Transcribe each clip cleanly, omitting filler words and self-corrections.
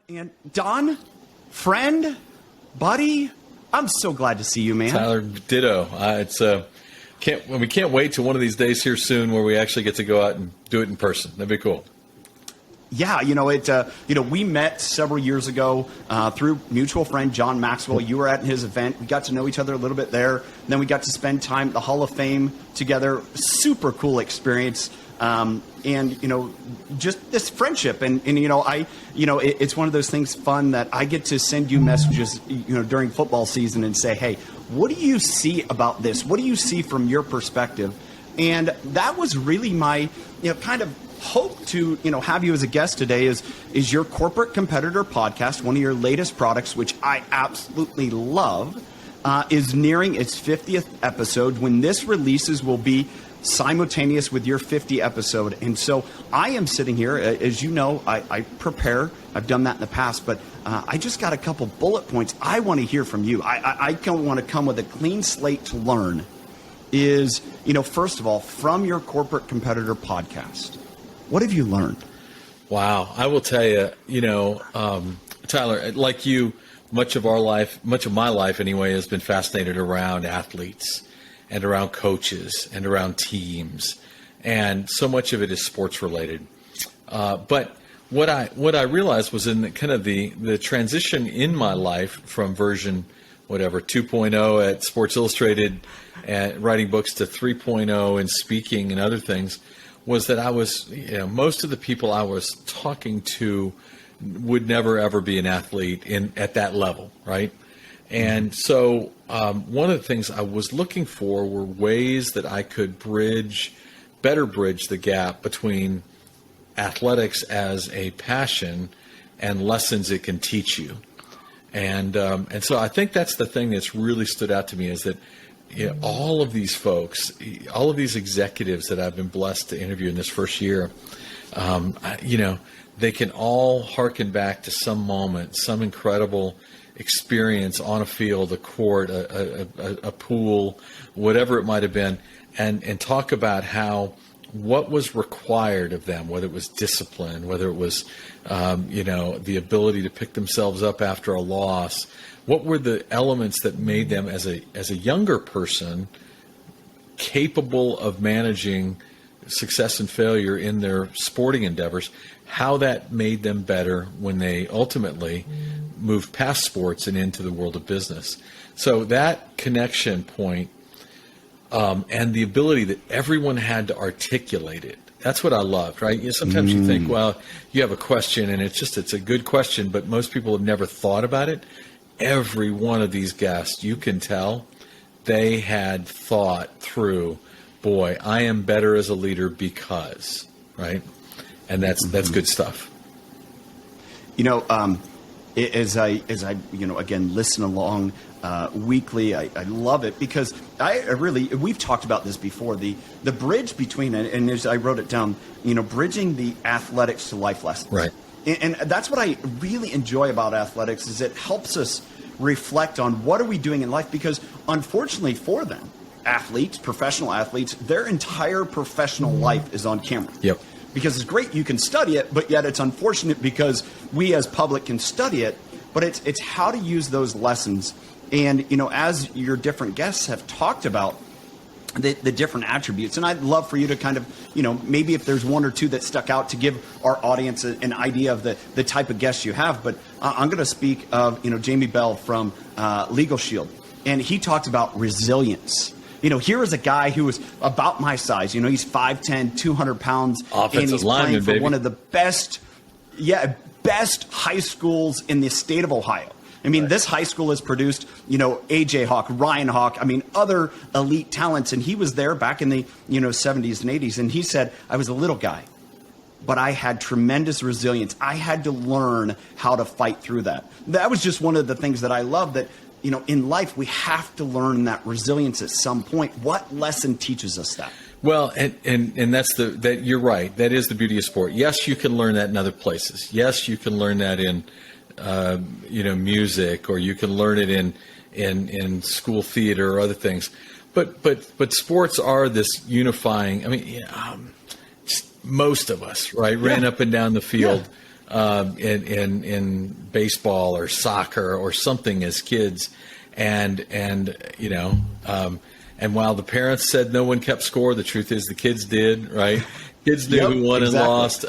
And Don, friend, buddy, I'm so glad to see you, man. Tyler, ditto. We can't wait till one of these days here soon where we actually get to go out and do it in person. That'd be cool. Yeah, we met several years ago through mutual friend John Maxwell. You were at his event. We got to know each other a little bit there. Then we got to spend time at the Hall of Fame together. Super cool experience. Just this friendship. It's one of those things fun that I get to send you messages, during football season and say, hey, what do you see about this? What do you see from your perspective? And that was really my, kind of hope to, have you as a guest today is your Corporate Competitor podcast, one of your latest products, which I absolutely love, is nearing its 50th episode. When this releases will be simultaneous with your 50 episode. And so I am sitting here, as you know, I prepare. I've done that in the past, but I just got a couple bullet points I want to hear from you. I don't want to come with a clean slate to learn is, first of all, from your Corporate Competitor podcast, what have you learned? Wow. I will tell you, Tyler, like you, much of my life anyway, has been fascinated around athletes and around coaches and around teams. And so much of it is sports related. But what I realized was in the transition in my life from version 2.0 at Sports Illustrated and writing books to 3.0 and speaking and other things was that I was, most of the people I was talking to would never ever be an athlete at that level, right? And so one of the things I was looking for were ways that I could better bridge the gap between athletics as a passion and lessons it can teach you. And so I think that's the thing that's really stood out to me is that all of these folks, all of these executives that I've been blessed to interview in this first year, they can all harken back to some moment, some incredible experience on a field, a court, a pool, whatever it might have been, and talk about what was required of them, whether it was discipline, whether it was, the ability to pick themselves up after a loss. What were the elements that made them as a younger person capable of managing success and failure in their sporting endeavors, how that made them better when they ultimately moved past sports and into the world of business. So that connection point and the ability that everyone had to articulate it, that's what I loved, right? Sometimes you think, well, you have a question and it's a good question, but most people have never thought about it. Every one of these guests, you can tell, they had thought through, boy, I am better as a leader because, right? And that's good stuff. As I again listen along weekly, I love it because we've talked about this before, the bridge between, and as I wrote it down, bridging the athletics to life lessons. Right. And that's what I really enjoy about athletics is it helps us reflect on what are we doing in life, because unfortunately for them, athletes, professional athletes, their entire professional life is on camera. Yep. Because it's great you can study it, but yet it's unfortunate because we as public can study it, but it's how to use those lessons. And, as your different guests have talked about the different attributes, and I'd love for you to kind of, maybe if there's one or two that stuck out to give our audience an idea of the type of guests you have. But I'm going to speak of, Jamie Bell from Legal Shield, and he talked about resilience. Here is a guy who was about my size. He's 5'10", 200 pounds. Offensive and he's lineman, playing for baby. one of the best high schools in the state of Ohio. I mean, This high school has produced, A.J. Hawk, Ryan Hawk, other elite talents. And he was there back in the, 70s and 80s. And he said, I was a little guy, but I had tremendous resilience. I had to learn how to fight through that. That was just one of the things that I love, that in life, we have to learn that resilience at some point. What lesson teaches us that? Well, and that's that you're right. That is the beauty of sport. Yes, you can learn that in other places. Yes, you can learn that in, music, or you can learn it in school theater or other things. But sports are this unifying. Most of us, right, ran up and down the field. in baseball or soccer or something as kids, and and while the parents said no one kept score, the truth is the kids did, right? Kids knew who won and lost.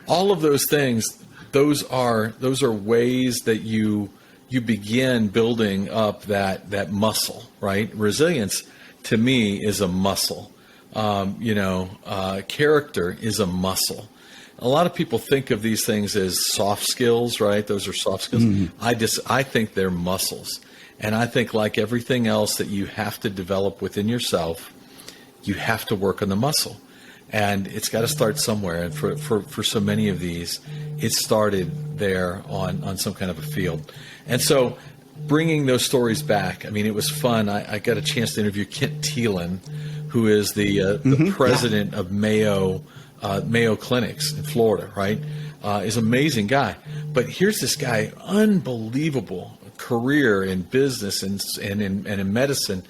All of those things, those are ways that you begin building up that muscle, right? Resilience, to me, is a muscle. Character is a muscle. A lot of people think of these things as soft skills, right? Those are soft skills. Mm-hmm. I think they're muscles. And I think, like everything else that you have to develop within yourself, you have to work on the muscle. And it's got to start somewhere. And for so many of these, it started there on some kind of a field. And so bringing those stories back, I mean, it was fun. I got a chance to interview Kent Thielen, who is the president of Mayo Clinics in Florida, right? Is an amazing guy. But here's this guy, unbelievable career in business and in medicine.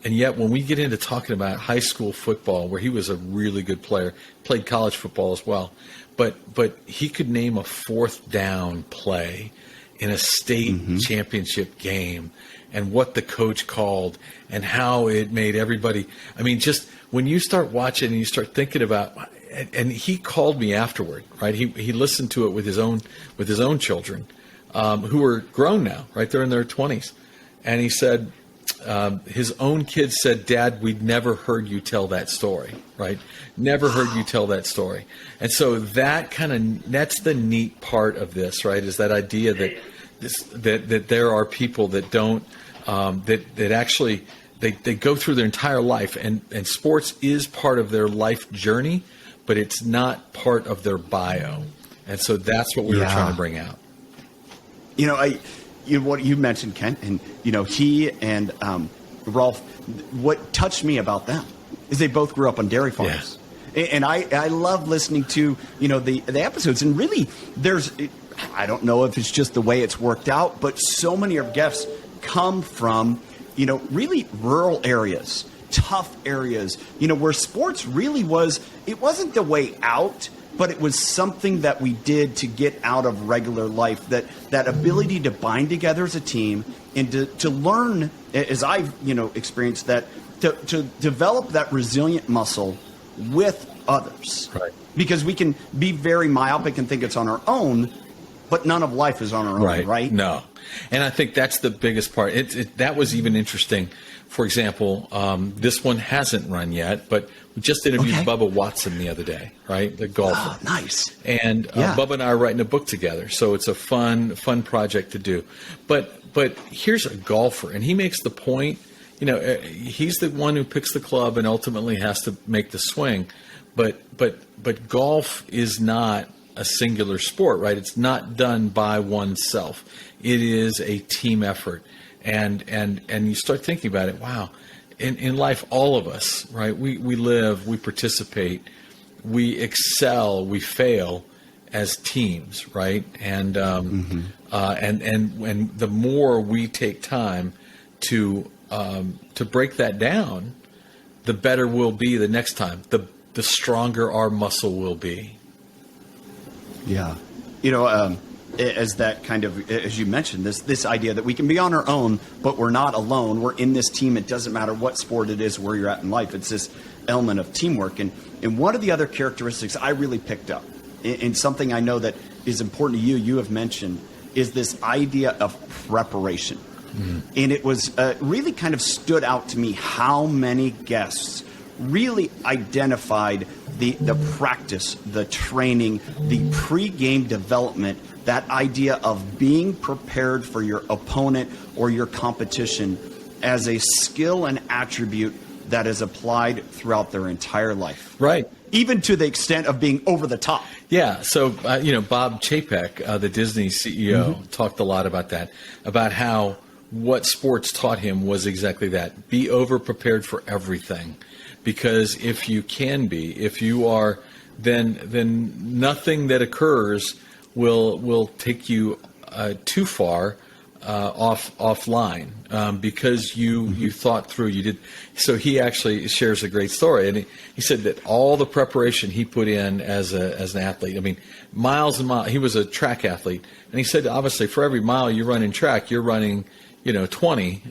And yet when we get into talking about high school football, where he was a really good player, played college football as well, but he could name a fourth down play in a state championship game, and what the coach called and how it made everybody. I mean, just when you start watching and you start thinking about, and he called me afterward, right? He listened to it with his own children, who are grown now, right? They're in their 20s. And he said, his own kids said, "Dad, we'd never heard you tell that story," right? Never heard you tell that story. And so that's the neat part of this, right? Is that idea that there are people that don't, that actually, they go through their entire life, and sports is part of their life journey, but it's not part of their bio. And so that's what we were trying to bring out. What you mentioned, Kent, and he and Rolf. What touched me about them is they both grew up on dairy farms, and I love listening to the episodes. And really, I don't know if it's just the way it's worked out, but so many of our guests come from really rural areas, tough areas, where sports really wasn't the way out, but it was something that we did to get out of regular life, that ability to bind together as a team and to learn, as I've experienced, that to develop that resilient muscle with others. Right. Because we can be very myopic and think it's on our own, but none of life is on our own, right? No. And I think that's the biggest part. That was even interesting. For example, this one hasn't run yet, but we just interviewed Bubba Watson the other day, right? The golfer. Oh, nice. And Bubba and I are writing a book together, so it's a fun project to do. But here's a golfer, and he makes the point, he's the one who picks the club and ultimately has to make the swing. But golf is not a singular sport, right? It's not done by oneself. It is a team effort. And you start thinking about it, wow, in life, all of us, right? We live, we participate, we excel, we fail as teams, right? And and the more we take time to break that down, the better we'll be the next time. The stronger our muscle will be. Yeah. As that kind of, as you mentioned, this idea that we can be on our own, but we're not alone. We're in this team. It doesn't matter what sport it is, where you're at in life. It's this element of teamwork. And one of the other characteristics I really picked up, and something I know that is important to you have mentioned, is this idea of preparation. Mm-hmm. And it was really kind of stood out to me how many guests really identified the practice, the training, the pre-game development, that idea of being prepared for your opponent or your competition as a skill and attribute that is applied throughout their entire life. Right. Even to the extent of being over the top. Yeah. So, Bob Chapek, the Disney CEO, talked a lot about that, about how what sports taught him was exactly that. Be over-prepared for everything. Because if you are, then nothing that occurs will take you too far offline because you thought through. You did. So he actually shares a great story, and he said that all the preparation he put in as an athlete. I mean, miles and miles. He was a track athlete, and he said obviously for every mile you run in track, you're running 20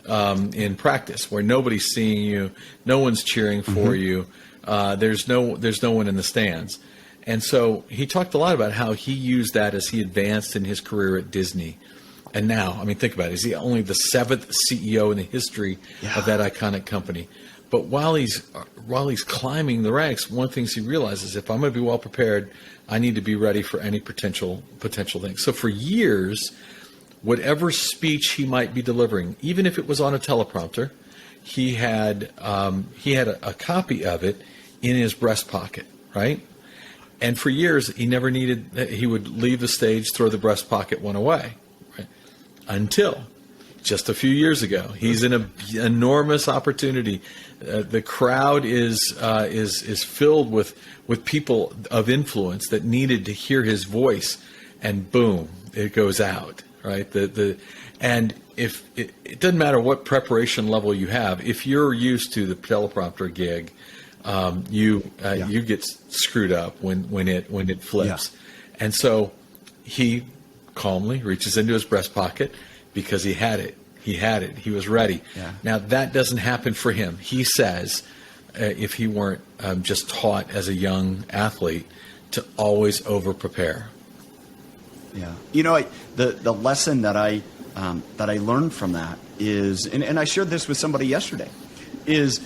in practice where nobody's seeing you, no one's cheering for you. There's no one in the stands. And so he talked a lot about how he used that as he advanced in his career at Disney. And now, I mean, think about it. He's only the 7th CEO in the history of that iconic company. But while he's climbing the ranks, one of the things he realizes, if I'm going to be well prepared, I need to be ready for any potential things. So for years, whatever speech he might be delivering, even if it was on a teleprompter, he had a copy of it in his breast pocket, right? And for years, he never needed. He would leave the stage, throw the breast pocket one away, right? Until just a few years ago, he's in an enormous opportunity. The crowd is filled with people of influence that needed to hear his voice, and boom, it goes out, right? And if it doesn't matter what preparation level you have, if you're used to the teleprompter gig, you get screwed up when it flips. Yeah. And so he calmly reaches into his breast pocket because he had it. He was ready. Yeah. Now that doesn't happen for him. He says, if he weren't just taught as a young athlete to always over prepare. Yeah. The lesson that I learned from that is, and I shared this with somebody yesterday, is,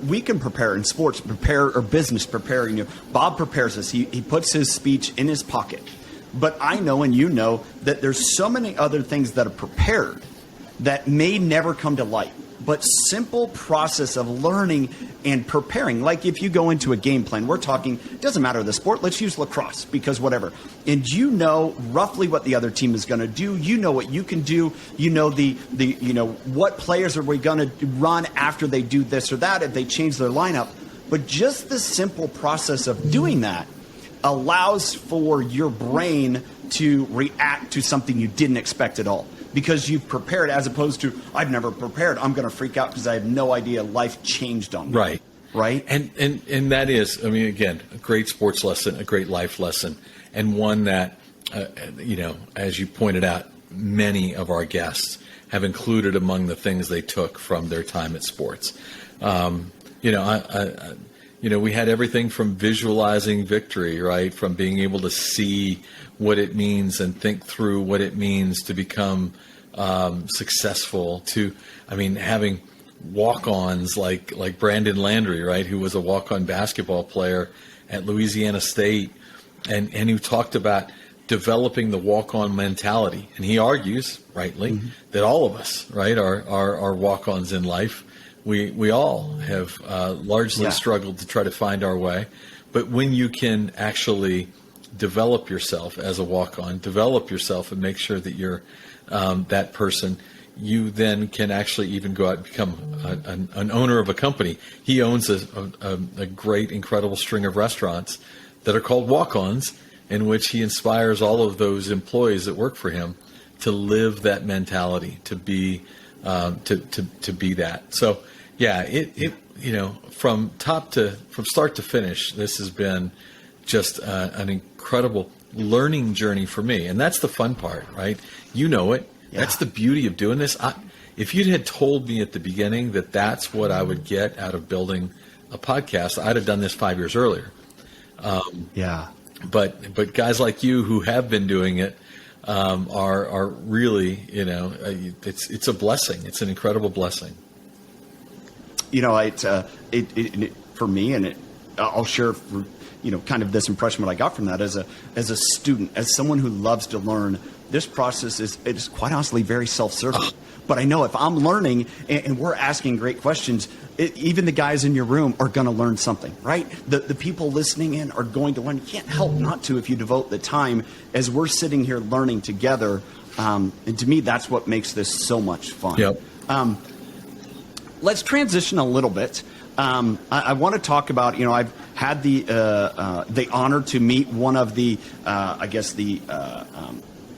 we can prepare in sports, prepare, or business prepare. Bob prepares us. He puts his speech in his pocket. But I know, and that there's so many other things that are prepared that may never come to light. But simple process of learning and preparing, like if you go into a game plan, we're talking, doesn't matter the sport, let's use lacrosse because whatever. And roughly what the other team is going to do. You know what you can do. What players are we going to run after they do this or that if they change their lineup. But just the simple process of doing that allows for your brain to react to something you didn't expect at all. Because you've prepared, as opposed to, I've never prepared, I'm going to freak out because I have no idea life changed on me. Right. And that is, I mean, again, a great sports lesson, a great life lesson, and one that, as you pointed out, many of our guests have included among the things they took from their time at sports. We had everything from visualizing victory, right, from being able to see what it means and think through what it means to become successful, to, having walk-ons like Brandon Landry, right, who was a walk-on basketball player at Louisiana State, and who talked about developing the walk-on mentality. And he argues, rightly, that all of us, right, are walk-ons in life. We all have largely struggled to try to find our way. But when you can actually develop yourself as a walk-on, develop yourself and make sure that you're that person, you then can actually even go out and become an owner of a company. He owns a great, incredible string of restaurants that are called walk-ons, in which he inspires all of those employees that work for him to live that mentality, to be that. So, from start to finish, this has been just an incredible learning journey for me. And that's the fun part, right? You know it. Yeah. That's the beauty of doing this. If you had told me at the beginning that that's what I would get out of building a podcast, I'd have done this 5 years earlier. But guys like you who have been doing it are really, it's a blessing. It's an incredible blessing. For me, and I'll share kind of this impression what I got from that as a student, as someone who loves to learn. This process is quite honestly very self-serving. But I know if I'm learning and we're asking great questions, even the guys in your room are going to learn something, right? The people listening in are going to learn. You can't help not to if you devote the time as we're sitting here learning together. And to me, that's what makes this so much fun. Yep. Let's transition a little bit. I want to talk about, I've had the honor to meet one of the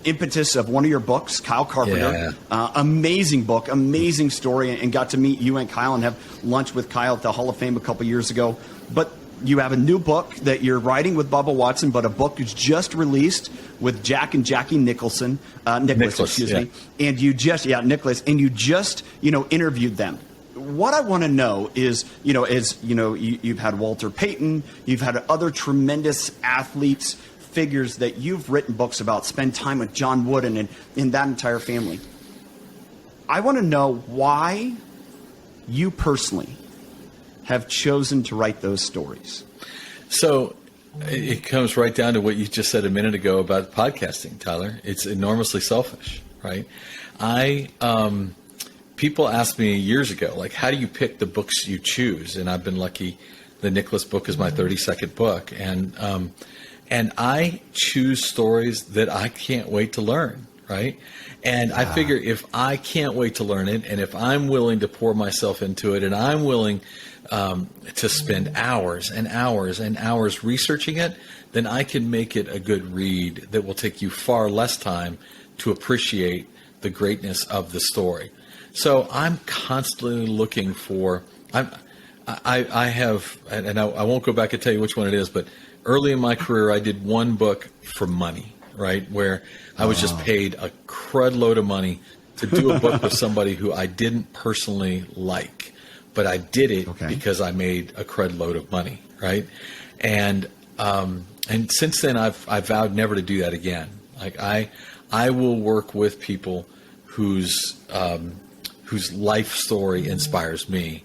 impetus of one of your books, Kyle Carpenter. Yeah. Amazing book, amazing story, and got to meet you and Kyle and have lunch with Kyle at the Hall of Fame a couple years ago. But you have a new book that you're writing with Bubba Watson, but a book is just released with Jack and Jackie Nicholas, excuse me. And you just, Nicholas, and you just, interviewed them. What I want to know is, you've had Walter Payton, you've had other tremendous athletes, figures that you've written books about, spend time with John Wooden and that entire family. I want to know why you personally have chosen to write those stories. So it comes right down to what you just said a minute ago about podcasting, Tyler. It's enormously selfish, right? People asked me years ago, like, how do you pick the books you choose? And I've been lucky. The Nicholas book is my 32nd book. And I choose stories that I can't wait to learn, right? And I figure if I can't wait to learn it, and if I'm willing to pour myself into it, and I'm willing to spend hours and hours and hours researching it, then I can make it a good read that will take you far less time to appreciate the greatness of the story. So I'm constantly looking for, I have, and I won't go back and tell you which one it is, but early in my career, I did one book for money, right? Where I was just paid a crud load of money to do a book with somebody who I didn't personally like, but I did it because I made a crud load of money, right? And since then, I've vowed never to do that again. Like I will work with people whose life story inspires me,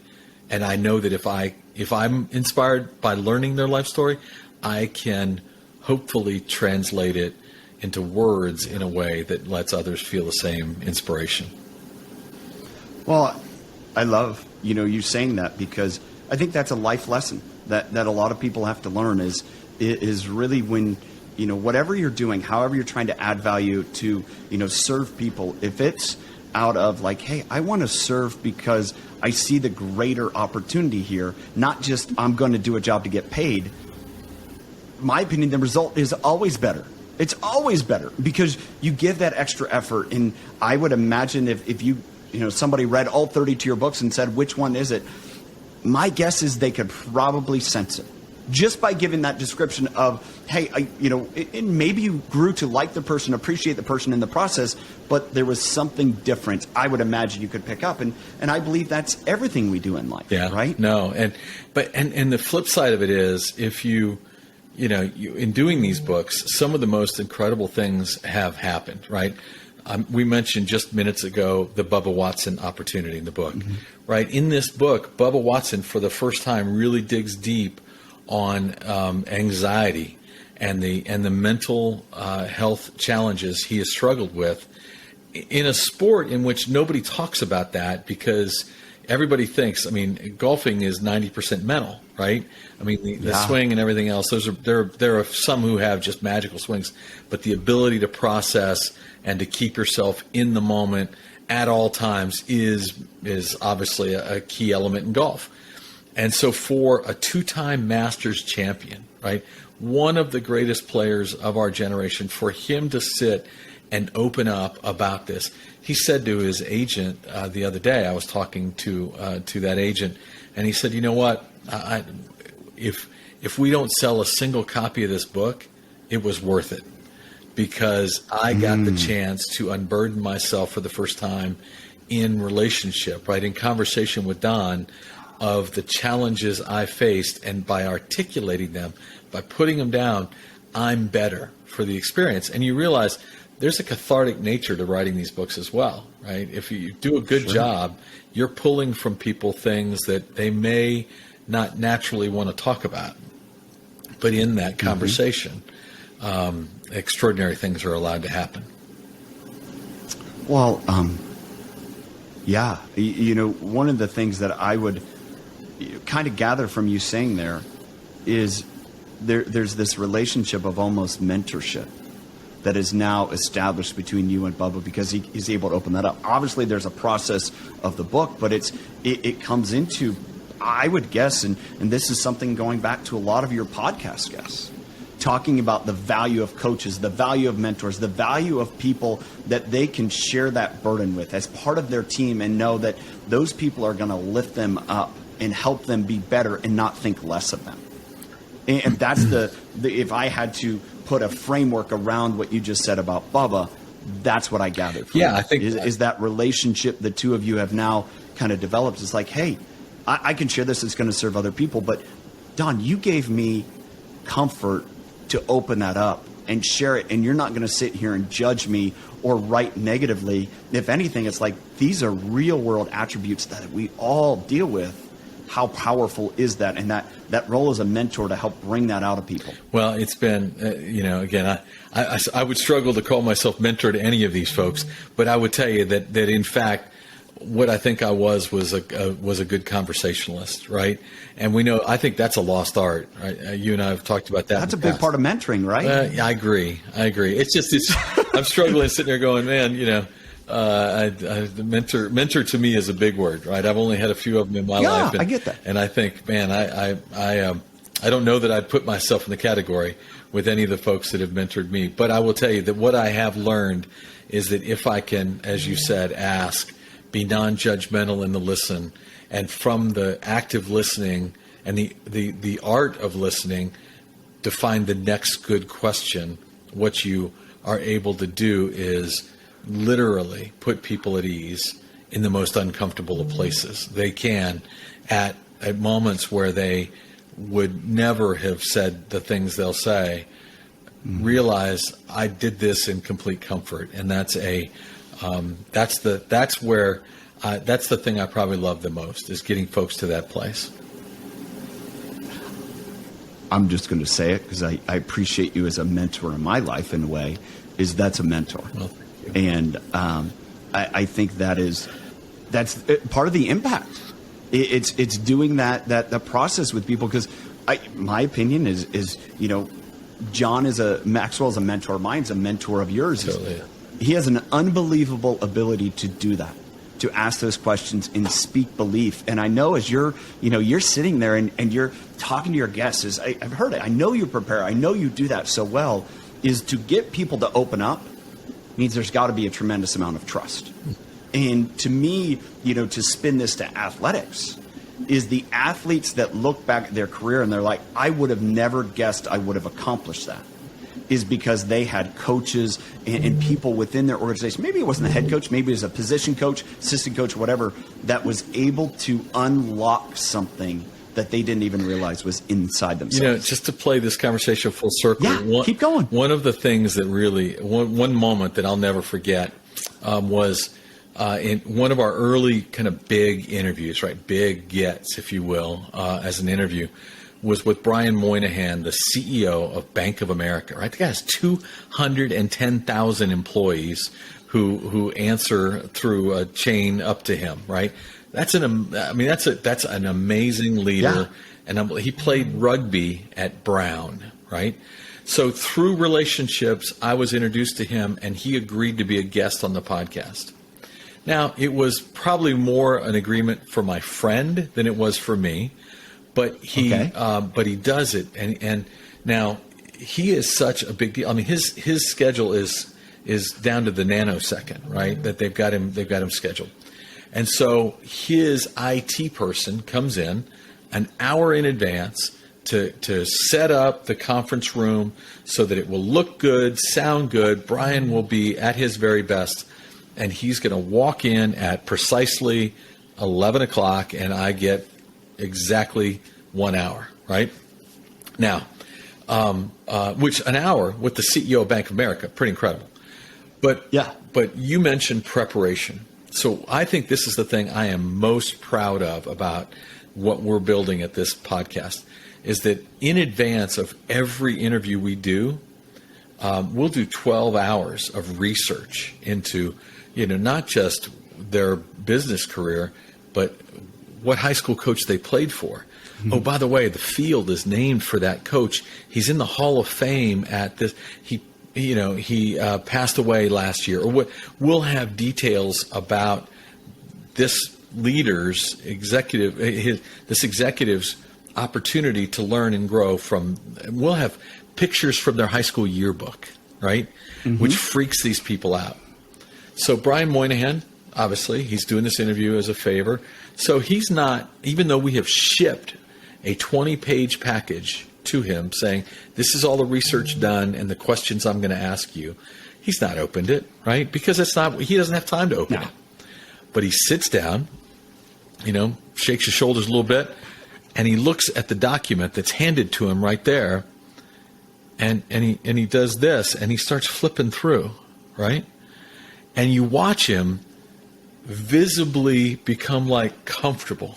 and I know that if I'm inspired by learning their life story, I can hopefully translate it into words in a way that lets others feel the same inspiration. Well, I love you saying that, because I think that's a life lesson that a lot of people have to learn is really when whatever you're doing, however you're trying to add value to serve people, if it's out of like, hey, I want to serve because I see the greater opportunity here, not just I'm going to do a job to get paid. My opinion, the result is always better. It's always better because you give that extra effort. And I would imagine if somebody read all 32 of your books and said, which one is it? My guess is they could probably sense it just by giving that description of, hey, and maybe you grew to like the person, appreciate the person in the process, but there was something different. I would imagine you could pick up. And I believe that's everything we do in life. Yeah, right? No. And the flip side of it is if you in doing these books, some of the most incredible things have happened, right? We mentioned just minutes ago the Bubba Watson opportunity in the book, right? In this book, Bubba Watson, for the first time, really digs deep on anxiety and the mental health challenges he has struggled with in a sport in which nobody talks about that because everybody thinks, golfing is 90% mental, right? The swing and everything else, there are some who have just magical swings, but the ability to process and to keep yourself in the moment at all times is obviously a key element in golf. And so for a two-time Masters champion, right, one of the greatest players of our generation, for him to sit and open up about this, he said to his agent the other day, I was talking to that agent, and he said, you know what, if we don't sell a single copy of this book, it was worth it, because I got the chance to unburden myself for the first time in relationship, right, in conversation with Don, of the challenges I faced, and by articulating them, by putting them down, I'm better for the experience. And you realize there's a cathartic nature to writing these books as well, right? If you do a good job, you're pulling from people things that they may not naturally want to talk about. But in that conversation, extraordinary things are allowed to happen. Well, one of the things that I would kind of gather from you saying there is there's this relationship of almost mentorship that is now established between you and Bubba, because he's able to open that up. Obviously, there's a process of the book, but it comes into, I would guess, and this is something going back to a lot of your podcast guests, talking about the value of coaches, the value of mentors, the value of people that they can share that burden with as part of their team and know that those people are going to lift them up and help them be better and not think less of them. And that's if I had to put a framework around what you just said about Bubba, that's what I gathered from I think is that relationship the two of you have now kind of developed. It's like, hey, I can share this. It's going to serve other people. But Don, you gave me comfort to open that up and share it. And you're not going to sit here and judge me or write negatively. If anything, it's like these are real world attributes that we all deal with. How powerful is that? And that role as a mentor to help bring that out of people. Well, it's been, again, I would struggle to call myself mentor to any of these folks, but I would tell you that in fact, what I think I was a good conversationalist, right? And I think that's a lost art, right? You and I have talked about that. That's a big part of mentoring, right? I agree. I'm struggling sitting there going, man, mentor to me is a big word, right? I've only had a few of them in my life. I get that. And I think, man, I don't know that I'd put myself in the category with any of the folks that have mentored me. But I will tell you that what I have learned is that if I can, as you said, ask, be non-judgmental in the listen, and from the active listening and the art of listening, to find the next good question, what you are able to do is literally put people at ease in the most uncomfortable of places. They can, at moments where they would never have said the things they'll say, realize I did this in complete comfort. And that's the thing I probably love the most, is getting folks to that place. I'm just going to say it because I appreciate you as a mentor in my life in a way, is that's a mentor. Well, and I think that's part of the impact. It's doing that process with people, because my opinion is Maxwell's a mentor of mine, a mentor of yours. Totally. He has an unbelievable ability to do that, to ask those questions and speak belief. And I know as you're sitting there and you're talking to your guests, I've heard it. I know you prepare. I know you do that so well. Is to get people to open up means there's got to be a tremendous amount of trust. And to me, to spin this to athletics, is the athletes that look back at their career and they're like, I would have never guessed I would have accomplished that, is because they had coaches and people within their organization. Maybe it wasn't the head coach, maybe it was a position coach, assistant coach, whatever, that was able to unlock something that they didn't even realize was inside themselves. Just to play this conversation full circle. Keep going. One of the things that really, one moment that I'll never forget was in one of our early kind of big interviews, right? Big gets, if you will, as an interview, was with Brian Moynihan, the CEO of Bank of America, right? The guy has 210,000 employees who answer through a chain up to him, right? That's an amazing leader. Yeah. And he played rugby at Brown, right? So through relationships, I was introduced to him, and he agreed to be a guest on the podcast. Now, it was probably more an agreement for my friend than it was for me, but he does it, and now he is such a big deal. I mean, his schedule is down to the nanosecond, right? That they've got him scheduled. And so his IT person comes in an hour in advance to set up the conference room so that it will look good, sound good. Brian will be at his very best, and he's going to walk in at precisely 11 o'clock, and I get exactly 1 hour, right? Now, which an hour with the CEO of Bank of America, pretty incredible. But you mentioned preparation. So I think this is the thing I am most proud of about what we're building at this podcast, is that in advance of every interview we do, we'll do 12 hours of research into, not just their business career, but what high school coach they played for. Mm-hmm. Oh, by the way, the field is named for that coach. He's in the Hall of Fame at this. He passed away last year. Or we'll have details about this executive's opportunity to learn and grow from. We'll have pictures from their high school yearbook, right? Which freaks these people out. So Brian Moynihan, obviously, he's doing this interview as a favor. So he's not, even though we have shipped a 20-page package to him saying, this is all the research done and the questions I'm going to ask you, he's not opened it, right? Because he doesn't have time to open it. But he sits down, shakes his shoulders a little bit, and he looks at the document that's handed to him right there, and he does this, and he starts flipping through, right? And you watch him visibly become like comfortable,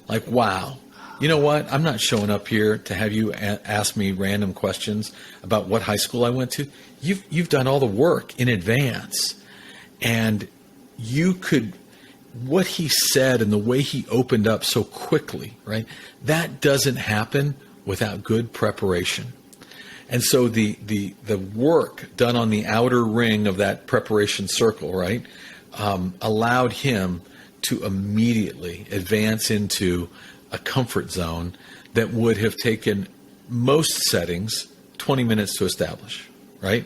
like, wow, you know what? I'm not showing up here to have you ask me random questions about what high school I went to. You've done all the work in advance, and what he said and the way he opened up so quickly, right? That doesn't happen without good preparation. And so the work done on the outer ring of that preparation circle, right, allowed him to immediately advance into a comfort zone that would have taken most settings 20 minutes to establish, right?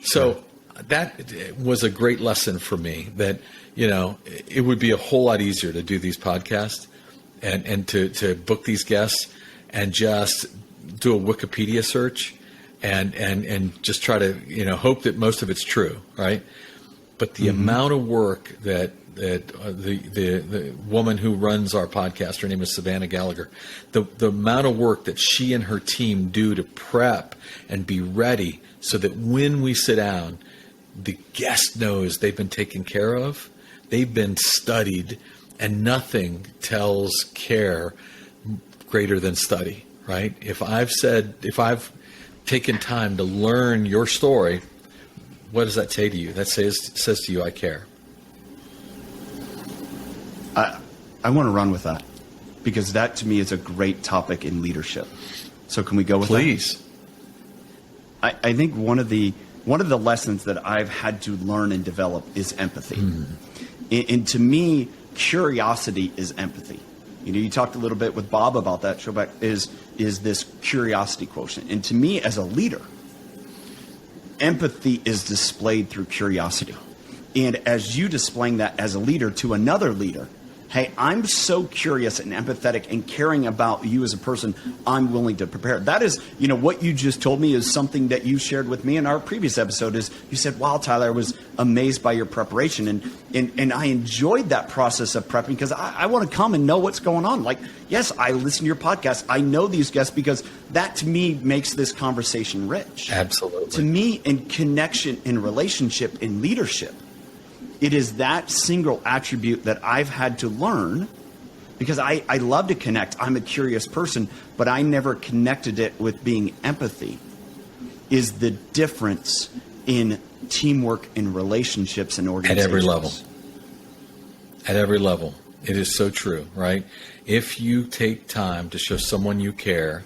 So that was a great lesson for me that, it would be a whole lot easier to do these podcasts and to book these guests and just do a Wikipedia search and just try to, hope that most of it's true, right? But the amount of work that the woman who runs our podcast, her name is Savannah Gallagher, the amount of work that she and her team do to prep and be ready so that when we sit down, the guest knows they've been taken care of, they've been studied, and nothing tells care greater than study, right? If I've taken time to learn your story, what does that say to you? That says to you, I care. I want to run with that because that to me is a great topic in leadership. So can we go with Please. that? I think one of the lessons that I've had to learn and develop is empathy. And to me, curiosity is empathy. You talked a little bit with Bob about that. Show back is this curiosity quotient. And to me, as a leader, empathy is displayed through curiosity. And as you displaying that as a leader to another leader, hey, I'm so curious and empathetic and caring about you as a person, I'm willing to prepare. That is, what you just told me is something that you shared with me in our previous episode is you said, wow, Tyler, I was amazed by your preparation. And I enjoyed that process of prepping because I want to come and know what's going on. Like, yes, I listen to your podcast. I know these guests because that to me makes this conversation rich. Absolutely. To me, in connection, in relationship, in leadership, it is that single attribute that I've had to learn because I love to connect. I'm a curious person, but I never connected it with being empathy is the difference in teamwork in relationships and organizations. At every level. At every level. It is so true, right? If you take time to show someone you care,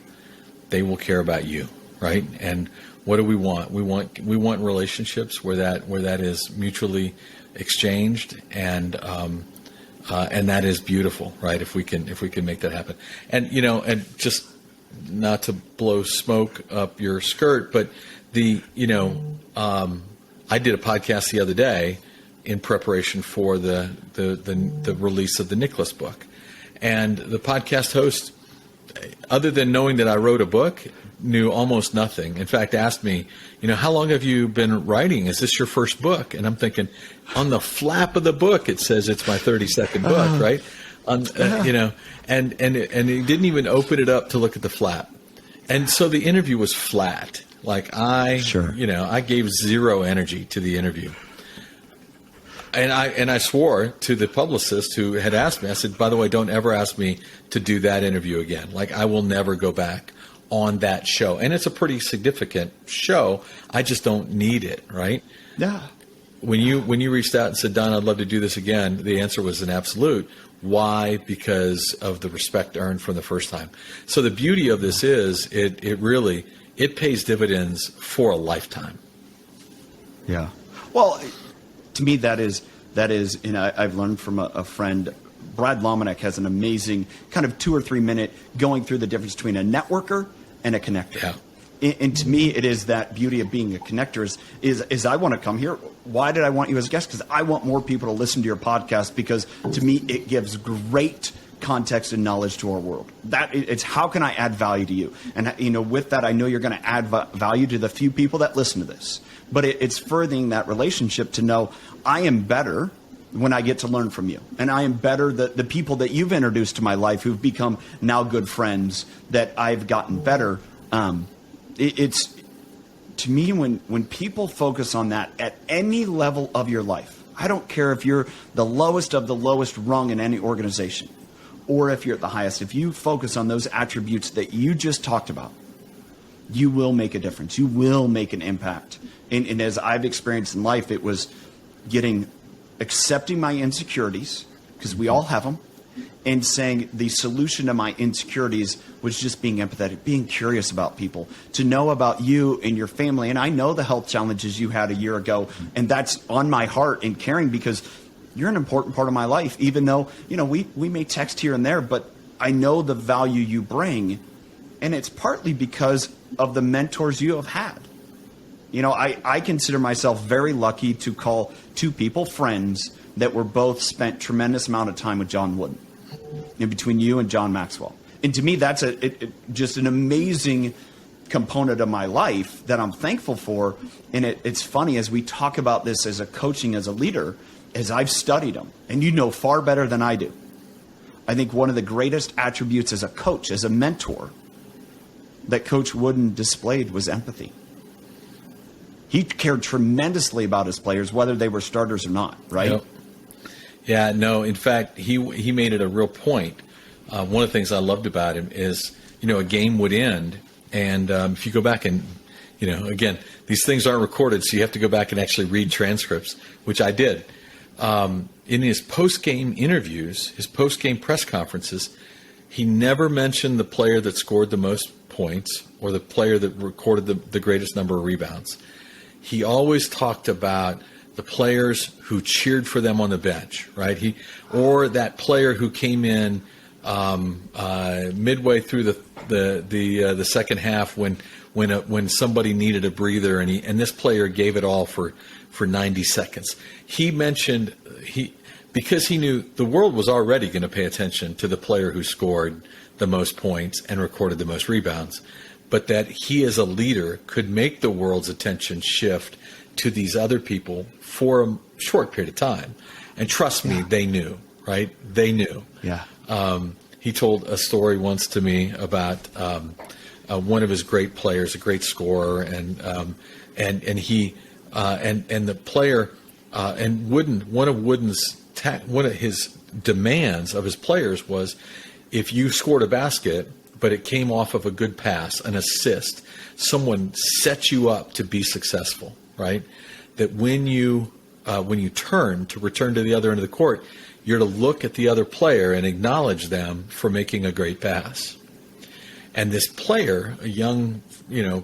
they will care about you, right? And what do we want? We want relationships where that is mutually exchanged and that is beautiful, right? If we can make that happen. And and just not to blow smoke up your skirt, but I did a podcast the other day in preparation for the release of the Nicholas book. And the podcast host, other than knowing that I wrote a book, knew almost nothing. In fact, asked me, how long have you been writing? Is this your first book? And I'm thinking, on the flap of the book, it says it's my 32nd book, right? And he didn't even open it up to look at the flap. And so the interview was flat. Like I gave zero energy to the interview. And I swore to the publicist who had asked me, I said, by the way, don't ever ask me to do that interview again. Like I will never go back on that show. And it's a pretty significant show. I just don't need it, right? Yeah. When you reached out and said, Don, I'd love to do this again, the answer was an absolute. Why? Because of the respect earned from the first time. So the beauty of this is it pays dividends for a lifetime. Yeah. Well, to me, that is, I've learned from a friend, Brad Lomanek has an amazing kind of 2 or 3 minute going through the difference between a networker and a connector. Yeah. And to me, it is that beauty of being a connector is I want to come here. Why did I want you as a guest? Because I want more people to listen to your podcast, because to me, it gives great context and knowledge to our world. It's how can I add value to you? And with that, I know you're going to add value to the few people that listen to this. But it's furthering that relationship to know I am better when I get to learn from you. And I am better, the people that you've introduced to my life who've become now good friends, that I've gotten better. It's to me, when people focus on that at any level of your life, I don't care if you're the lowest of the lowest rung in any organization or if you're at the highest, if you focus on those attributes that you just talked about, you will make a difference. You will make an impact. And as I've experienced in life, it was accepting my insecurities, because we all have them, and saying the solution to my insecurities was just being empathetic, being curious about people, to know about you and your family. And I know the health challenges you had a year ago, and that's on my heart and caring, because you're an important part of my life, even though, we may text here and there, but I know the value you bring. And it's partly because of the mentors you have had. I consider myself very lucky to call two people friends that were both spent tremendous amount of time with John Wooden, in between you and John Maxwell. And to me, that's just an amazing component of my life that I'm thankful for. And it's funny, as we talk about this as a coaching, as a leader, as I've studied them, and you know far better than I do, I think one of the greatest attributes as a coach, as a mentor, that Coach Wooden displayed was empathy. He cared tremendously about his players, whether they were starters or not, right? Yep. Yeah, no, in fact, he made it a real point. One of the things I loved about him is, a game would end, and if you go back and, again, these things aren't recorded, so you have to go back and actually read transcripts, which I did. In his post-game interviews, his post-game press conferences, he never mentioned the player that scored the most points or the player that recorded the greatest number of rebounds. He always talked about the players who cheered for them on the bench, right? Or that player who came in midway through the second half when somebody needed a breather, and this player gave it all for 90 seconds. He mentioned because he knew the world was already going to pay attention to the player who scored the most points and recorded the most rebounds, but that he as a leader could make the world's attention shift to these other people for a short period of time. And trust me, they knew, right? They knew. Yeah. He told a story once to me about one of his great players, a great scorer, and the player and one of his demands of his players was, if you scored a basket but it came off of a good pass, an assist, someone set you up to be successful, right? That when you return to the other end of the court, you're to look at the other player and acknowledge them for making a great pass. And this player, a young,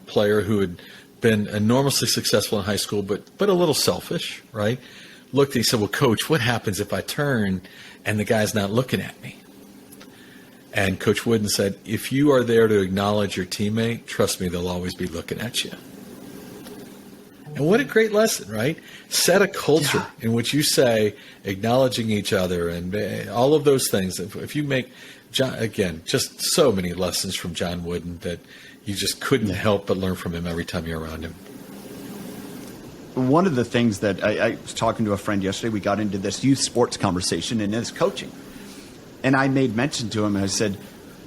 player who had been enormously successful in high school, but a little selfish, right? Looked, he said, "Well, Coach, what happens if I turn and the guy's not looking at me?" And Coach Wooden said, "If you are there to acknowledge your teammate, trust me, they'll always be looking at you." And what a great lesson, right? Set a culture in which you say, acknowledging each other and all of those things. If you make, John, again, just so many lessons from John Wooden that you just couldn't help but learn from him every time you're around him. One of the things that I was talking to a friend yesterday, we got into this youth sports conversation and his coaching. And I made mention to him, and I said,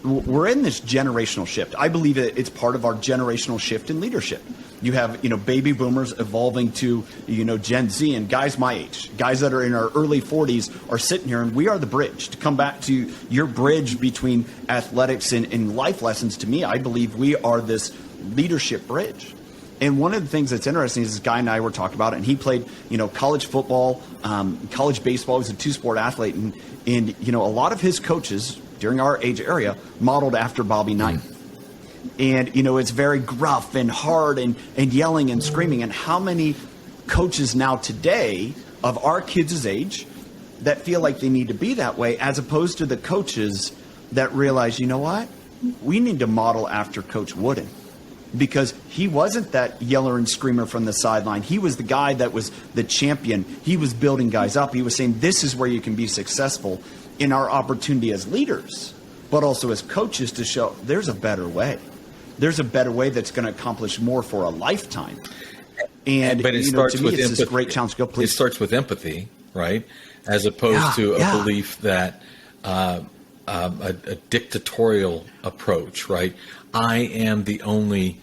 we're in this generational shift. I believe it's part of our generational shift in leadership. You have, baby boomers evolving to, Gen Z, and guys my age, guys that are in our early 40s are sitting here, and we are the bridge. To come back to your bridge between athletics and life lessons, to me, I believe we are this leadership bridge. And one of the things that's interesting is this guy and I were talking about it, and he played, college football, college baseball. He was a two-sport athlete, and a lot of his coaches during our age area modeled after Bobby Knight. And, it's very gruff and hard and yelling and screaming. And how many coaches now today of our kids' age that feel like they need to be that way, as opposed to the coaches that realize, you know what? We need to model after Coach Wooden. because he wasn't that yeller and screamer from the sideline. He was the guy that was the champion. He was building guys up. He was saying, this is where you can be successful in our opportunity as leaders, but also as coaches to show there's a better way. There's a better way that's going to accomplish more for a lifetime. But it starts to me, with it's empathy. this great challenge. Go, please. It starts with empathy, right? As opposed to a belief that a dictatorial approach, right? I am the only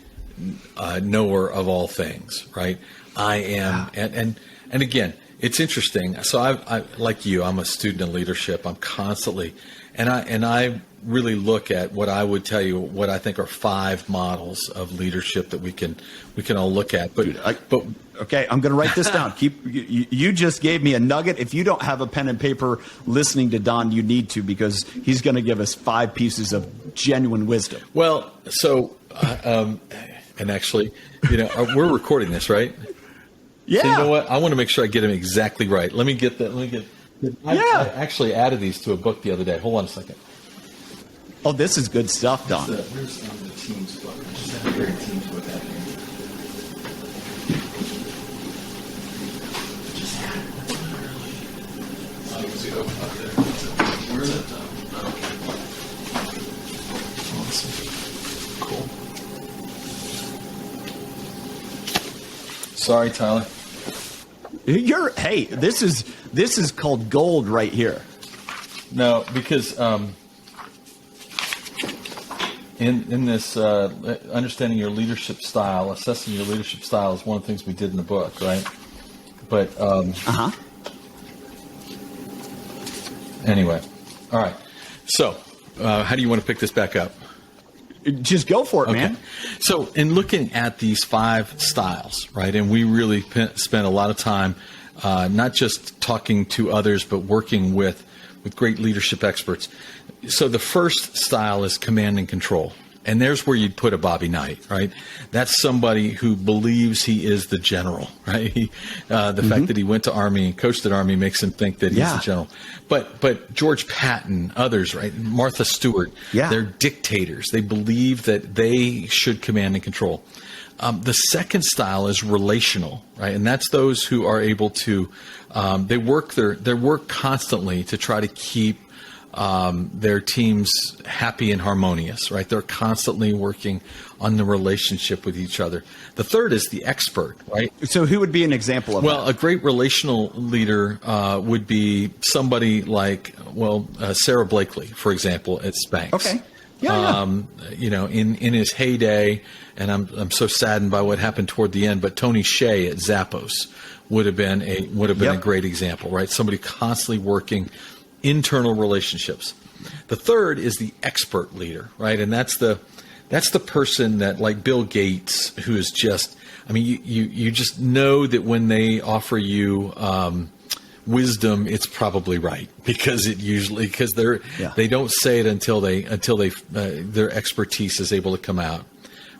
knower of all things, right? I am, and again, it's interesting. So I like you, I'm a student of leadership. I'm constantly, and I really look at what I would tell you what I think are 5 models of leadership that we can all look at. But okay, I'm going to write this down. You just gave me a nugget. If you don't have a pen and paper listening to Don, you need to, because he's going to give us 5 pieces of genuine wisdom. Well, so and actually, we're recording this, right? Yeah. So you know what? I want to make sure I get them exactly right. Let me get that. I actually added these to a book the other day. Hold on a second. Oh, this is good stuff, Don. Here's the team's book. I just have a great team's book out here. Just had it. That's not early. Oh, you can see it open up there. Where is it? Awesome. Cool. Sorry, Tyler. Hey, this is called gold right here. No, because in this understanding your leadership style, assessing your leadership style is one of the things we did in the book, right? But anyway, all right. So, how do you want to pick this back up? Just go for it, man. So in looking at these 5 styles, right, and we really spent a lot of time not just talking to others, but working with great leadership experts. So the first style is command and control. And there's where you'd put a Bobby Knight, right? That's somebody who believes he is the general, right? The fact that he went to Army and coached at Army makes him think that he's the general. But George Patton, others, right? Martha Stewart, they're dictators. They believe that they should command and control. The second style is relational, right? And that's those who are able to, they work their work constantly to try to keep their teams happy and harmonious, right? They're constantly working on the relationship with each other. The third is the expert, right? So who would be an example of that? Well, a great relational leader would be somebody like, Sarah Blakely, for example, at Spanx. Okay. In his heyday, and I'm so saddened by what happened toward the end, but Tony Hsieh at Zappos would have been a great example, right? Somebody constantly working internal relationships. The third is the expert leader, right? And that's the person that, like Bill Gates, who is just, you just know that when they offer you wisdom, it's probably right, because they don't say it until their expertise is able to come out,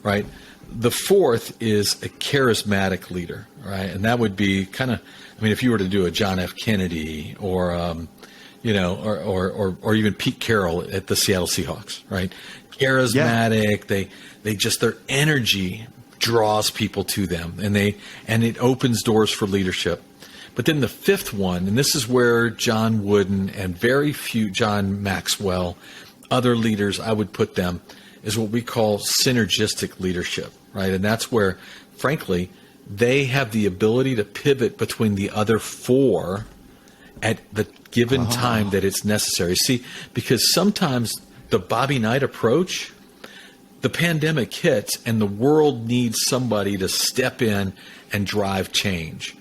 right? The fourth is a charismatic leader, right? And that would be kind of, if you were to do a John F. Kennedy or or even Pete Carroll at the Seattle Seahawks, right? Charismatic, they just, their energy draws people to them, and it opens doors for leadership. But then the fifth one, and this is where John Wooden and very few, John Maxwell, other leaders, I would put them, is what we call synergistic leadership, right? And that's where, frankly, they have the ability to pivot between the other four at the given time that it's necessary. See, because sometimes the Bobby Knight approach, the pandemic hits and the world needs somebody to step in and drive change.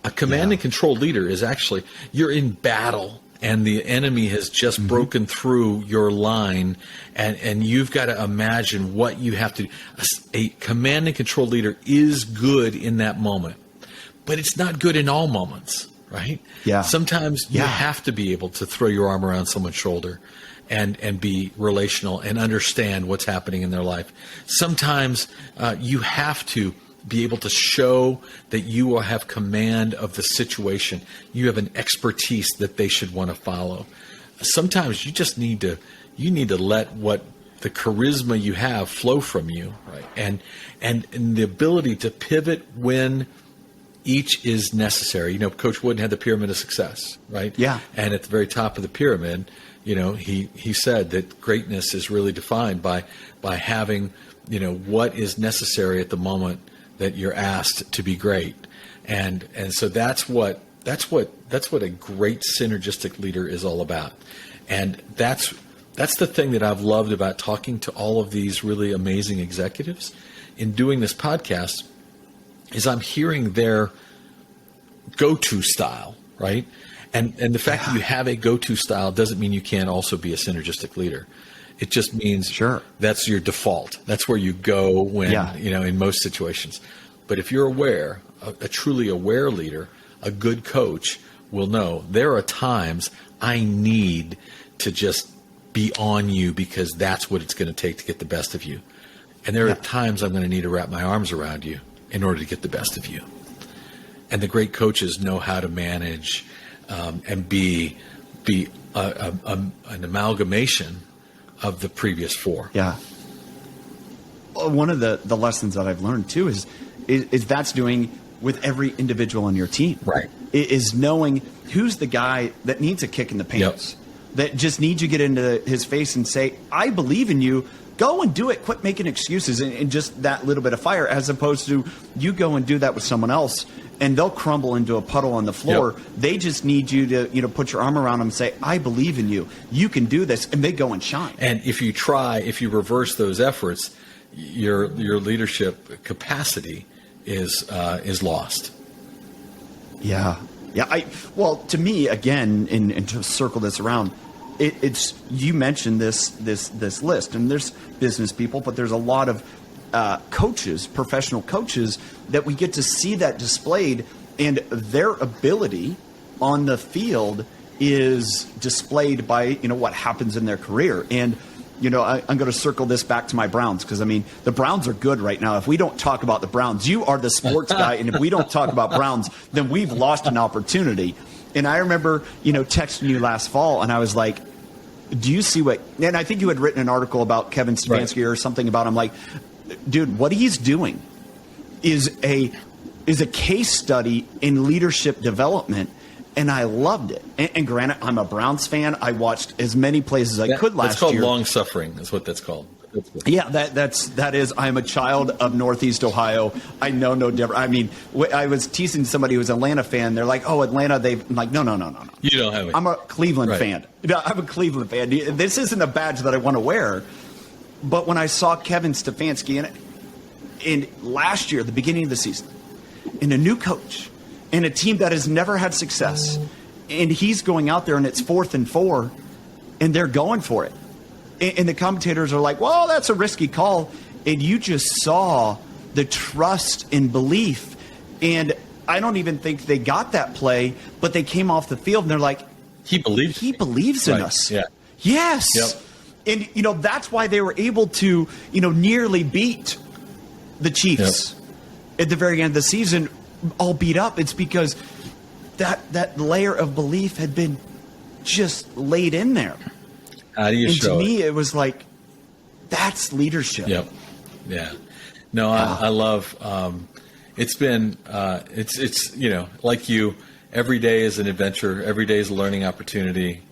A command and control leader is actually, you're in battle and the enemy has just broken through your line, and you've got to imagine what you have to do. A command and control leader is good in that moment, but it's not good in all moments, right? Yeah. Sometimes you have to be able to throw your arm around someone's shoulder and be relational and understand what's happening in their life. Sometimes you have to be able to show that you will have command of the situation. You have an expertise that they should want to follow. Sometimes you just need to let what the charisma you have flow from you, right? And the ability to pivot when each is necessary. You know, Coach Wooden had the pyramid of success, right? Yeah. And at the very top of the pyramid, you know, he said that greatness is really defined by having, you know, what is necessary at the moment that you're asked to be great. And so that's what a great synergistic leader is all about. And that's the thing that I've loved about talking to all of these really amazing executives in doing this podcast is I'm hearing their go-to style, right? And the fact that you have a go-to style doesn't mean you can't also be a synergistic leader. It just means that's your default. That's where you go when, you know, in most situations. But if you're aware, a truly aware leader, a good coach will know there are times I need to just be on you because that's what it's going to take to get the best of you. And there are times I'm going to need to wrap my arms around you in order to get the best of you. And the great coaches know how to manage and be an amalgamation of the previous four. Yeah. One of the lessons that I've learned too is that's doing with every individual on your team. Right. Is knowing who's the guy that needs a kick in the pants, that just needs you to get into his face and say, I believe in you. Go and do it. Quit making excuses and just that little bit of fire, as opposed to you go and do that with someone else and they'll crumble into a puddle on the floor. They just need you to, you know, put your arm around them and say, I believe in you. You can do this. And they go and shine. And if you reverse those efforts, your leadership capacity is lost. Yeah. Yeah. Well, to me, again, and to circle this around, it's you mentioned this list, and there's business people, but there's a lot of coaches, professional coaches, that we get to see that displayed, and their ability on the field is displayed by, you know, what happens in their career. And you know, I'm going to circle this back to my Browns, because I mean the Browns are good right now. If we don't talk about the Browns, you are the sports guy, and if we don't talk about Browns, then we've lost an opportunity. And I remember, you know, texting you last fall, and I was like, do you see what, and I think you had written an article about Kevin Stefanski or something about him. Like, dude, what he's doing is a case study in leadership development, and I loved it. And granted, I'm a Browns fan. I watched as many plays as I could last year. That's called long suffering, is what that's called. Yeah, that is. I'm a child of Northeast Ohio. I know no different. I mean, I was teasing somebody who was an Atlanta fan. They're like, "Oh, Atlanta." I'm like, no. You don't have it. I'm a Cleveland fan. No, I'm a Cleveland fan. This isn't a badge that I want to wear. But when I saw Kevin Stefanski in last year, the beginning of the season, and a new coach, and a team that has never had success, and he's going out there and it's 4th and 4, and they're going for it. And the commentators are like, well, that's a risky call. And you just saw the trust and belief. And I don't even think they got that play, but they came off the field and they're like, he believes in us. Yeah. Yes. Yep. And, you know, that's why they were able to, you know, nearly beat the Chiefs at the very end of the season, all beat up. It's because that layer of belief had been just laid in there. How do you show to me, it was like, that's leadership. Yep. Yeah. No, I love, it's been, it's, you know, like you, every day is an adventure. Every day is a learning opportunity.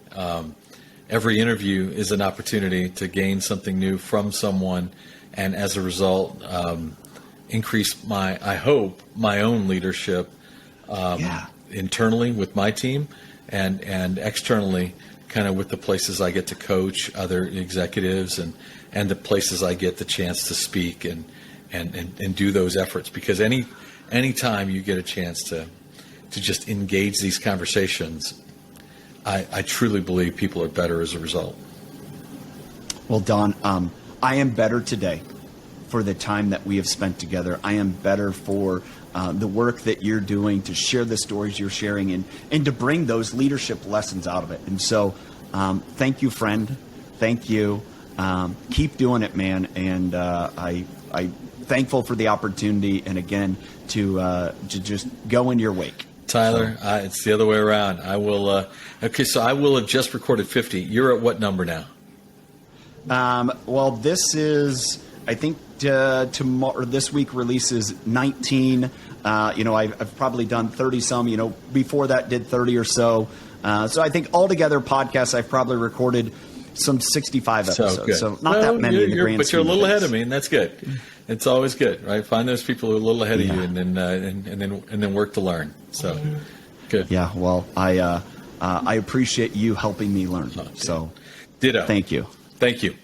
Every interview is an opportunity to gain something new from someone. And as a result, increase I hope, my own leadership internally with my team and externally, kind of with the places I get to coach other executives and the places I get the chance to speak and do those efforts. Because any time you get a chance to just engage these conversations, I truly believe people are better as a result. Well, Don, I am better today for the time that we have spent together. I am better for the work that you're doing to share the stories you're sharing and to bring those leadership lessons out of it. And so thank you, friend. Thank you. Keep doing it, man. And I'm thankful for the opportunity. And again, to just go in your wake. Tyler, it's the other way around. I will. Okay, so I will have just recorded 50. You're at what number now? Well, this is, I think, tomorrow. This week releases 19. I've probably done 30 some. Before that, did 30 or so. So I think altogether podcasts I've probably recorded some 65 episodes. So not that many in the grand but you're a scheme little of ahead things. of me, and that's good. It's always good, right? Find those people who are a little ahead of you, and then work to learn. So good. Yeah. Well, I appreciate you helping me learn. So Ditto. thank you. Thank you.